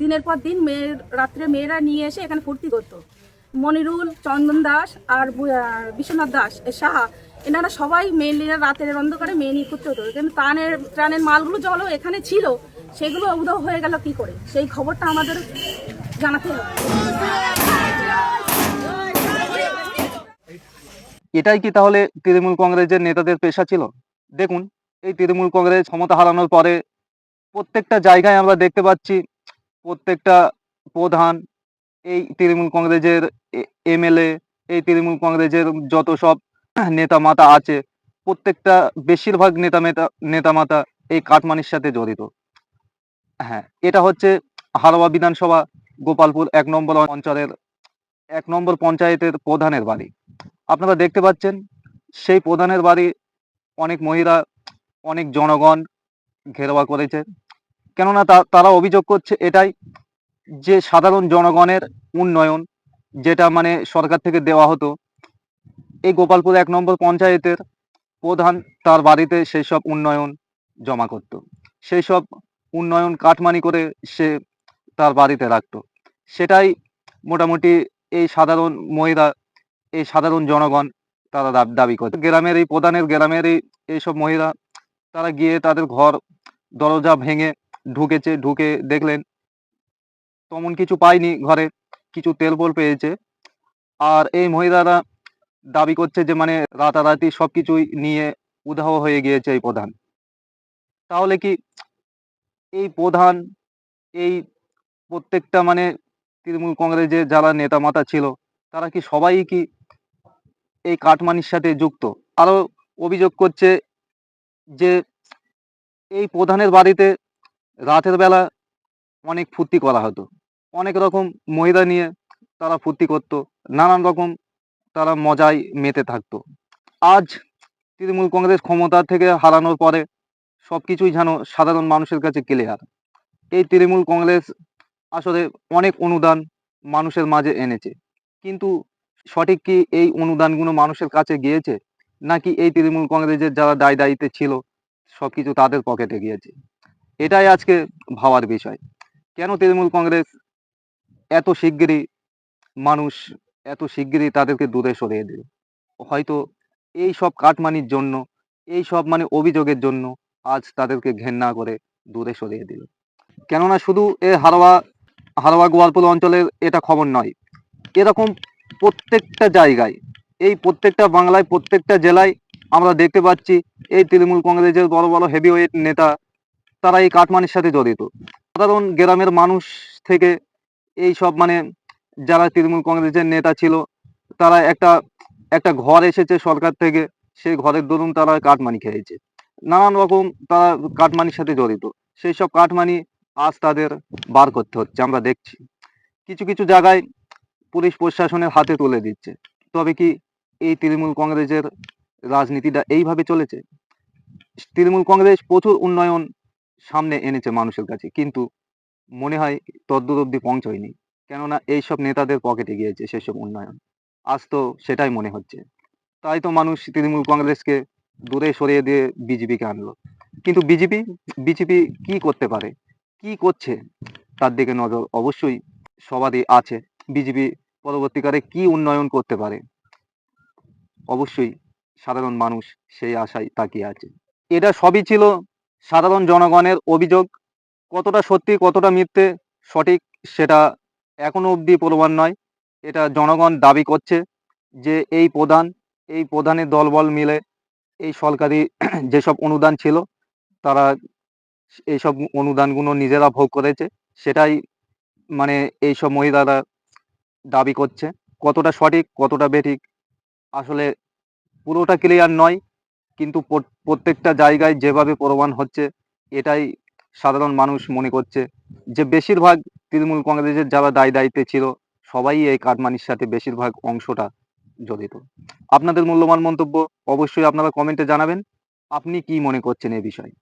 দিনের পর দিন রাত্রে মেয়েরা নিয়ে এসে এখানে ফুর্তি করতো। মনিরুল, চন্দন দাস আর বিশ্বনাথ দাস সাহা, এনারা সবাই মেয়ে রাতের অন্ধকারে মেয়ে নিয়ে করতে হতো। কিন্তু ত্রাণের মালগুলো যেগুলো এখানে ছিল সেগুলো উধাও হয়ে গেল কি করে, সেই খবরটা আমাদের জানাতে হবে। এটাই কি তাহলে তৃণমূল কংগ্রেসের নেতাদের পেশা ছিল? দেখুন, এই তৃণমূল কংগ্রেস ক্ষমতা হারানোর পরে প্রত্যেকটা জায়গায় আমরা দেখতে পাচ্ছি প্রত্যেকটা প্রধান, এই তৃণমূল কংগ্রেসের এমএলএ, এই তৃণমূল কংগ্রেসের যত সব নেতা মাতা আছে, প্রত্যেকটা বেশিরভাগ নেতা মাতা এই কাটমানির সাথে জড়িত। হ্যাঁ, এটা হচ্ছে হারোয়া বিধানসভা গোপালপুর 1 নম্বর অঞ্চলের 1 নম্বর পঞ্চায়েতের প্রধানের বাড়ি। আপনারা দেখতে পাচ্ছেন সেই প্রধানের বাড়ি অনেক মহিলা, অনেক জনগণ ঘেরাওয়া করেছে। কেননা তারা অভিযোগ করছে এটাই, যে সাধারণ জনগণের উন্নয়ন যেটা মানে সরকার থেকে দেওয়া হতো, এই গোপালপুর 1 নম্বর পঞ্চায়েতের প্রধান তার বাড়িতে সেই সব উন্নয়ন জমা করত, সেই সব উন্নয়ন কাটমানি করে সে তার বাড়িতে রাখতো। সেটাই মোটামুটি এই সাধারণ মহিলা, এই সাধারণ জনগণ তারা দাবি করে। গ্রামের এই প্রধানের গ্রামের এইসব মহিলা তারা গিয়ে তাদের ঘর দরজা ভেঙে ঢুকেছে, ঢুকে দেখলেন তেমন কিছু পায়নি, ঘরে কিছু তেলবোল পেয়েছে। আর এই মহিলারা দাবি করছে যে মানে রাতারাতি সবকিছুই নিয়ে উধাও হয়ে গিয়েছে এই প্রধান। তাহলে কি এই প্রধান, এই প্রত্যেকটা মানে তৃণমূল কংগ্রেসের যারা নেতা মাতা ছিল তারা কি সবাই কি এই কাটমানির সাথে যুক্ত? আরো অভিযোগ করছে যে এই প্রধানের বাড়িতে রাতের বেলা অনেক ফুর্তি করা হতো, অনেক রকম মহিলা নিয়ে তারা ফুর্তি করতো, নানান রকম তারা মজায় মেতে থাকতো। আজ তৃণমূল কংগ্রেস ক্ষমতা থেকে হারানোর পরে সবকিছুই যেন সাধারণ মানুষের কাছে ক্লিয়ার। এই তৃণমূল কংগ্রেস আসলে অনেক অনুদান মানুষের মাঝে এনেছে, কিন্তু সঠিক কি এই অনুদানগুলো মানুষের কাছে গিয়েছে, নাকি এই তৃণমূল কংগ্রেসের যারা দায় দায়িত্বে ছিল সবকিছু তাদের পকেটে গিয়েছে? এটাই আজকে ভাবার বিষয়। কেন তৃণমূল কংগ্রেস এত শিগগিরই মানুষ এত শিগগিরই তাদেরকে দূরে সরিয়ে দিল? হয়তো এই সব কাটমানির জন্য, এই সব মানে অভিযোগের জন্য আজ তাদেরকে ঘেন্না করে দূরে সরিয়ে দিল। কেননা শুধু হারোয়া গোয়ালপুর অঞ্চলের এটা খবর নয়, এরকম প্রত্যেকটা জায়গায়, এই প্রত্যেকটা বাংলায় প্রত্যেকটা জেলায় আমরা দেখতে পাচ্ছি এই তৃণমূল কংগ্রেসের বড় বড় হেভিওয়েট নেতা তারা এই কাটমানির সাথে জড়িত। সাধারণ গ্রামের মানুষ থেকে এই সব মানে যারা তৃণমূল কংগ্রেসের নেতা ছিল তারা একটা একটা ঘর এসেছে সরকার থেকে, সেই ঘরের দরুন তারা কাটমানি খেয়েছে, নানান রকম তারা কাটমানির সাথে জড়িত। সেই সব কাটমানি আজ তাদের বার করতে হচ্ছে। আমরা দেখছি কিছু কিছু জায়গায় পুলিশ প্রশাসনের হাতে তুলে দিচ্ছে। তবে কি এই তৃণমূল কংগ্রেসের রাজনীতিটা এইভাবে চলেছে? তৃণমূল কংগ্রেস প্রচুর উন্নয়ন সামনে এনেছে মানুষের কাছে, কিন্তু মনে হয় তদ্দূর অব্দি পৌঁছয়নি। কেননা এইসব নেতাদের পকেটে গিয়েছে সেসব উন্নয়ন। আজ তো সেটাই মনে হচ্ছে। তাই তো মানুষ তৃণমূল কংগ্রেসকে দূরে সরিয়ে দিয়ে বিজেপিকে আনলো। কিন্তু বিজেপি কি করতে পারে, কি করছে, তার দিকে নজর অবশ্যই সবারই আছে। বিজেপি পরবর্তীকালে কি উন্নয়ন করতে পারে, অবশ্যই সাধারণ মানুষ সেই আশায় তাকিয়ে আছে। এটা সবই ছিল সাধারণ জনগণের অভিযোগ। কতটা সত্যি কতটা মিথ্যে সঠিক সেটা এখনো অবধি প্রমাণ নয়। এটা জনগণ দাবি করছে যে এই প্রধানের দলবল মিলে এই সরকারি যেসব অনুদান ছিল তারা এইসব অনুদানগুলো নিজেরা ভোগ করেছে। সেটাই মানে এইসব মহিলারা দাবি করছে। কতটা সঠিক কতটা বেঠিক আসলে পুরোটা ক্লিয়ার নয়, কিন্তু প্রত্যেকটা জায়গায় যেভাবে প্রমাণ হচ্ছে এটাই সাধারণ মানুষ মনে করছে যে বেশিরভাগ তৃণমূল কংগ্রেসের যারা দায় দায়িত্বে ছিল সবাই এই কাটমানির সাথে বেশিরভাগ অংশটা জড়িত। আপনাদের মূল্যবান মন্তব্য অবশ্যই আপনারা কমেন্টে জানাবেন। আপনি কি মনে করছেন এই বিষয়ে?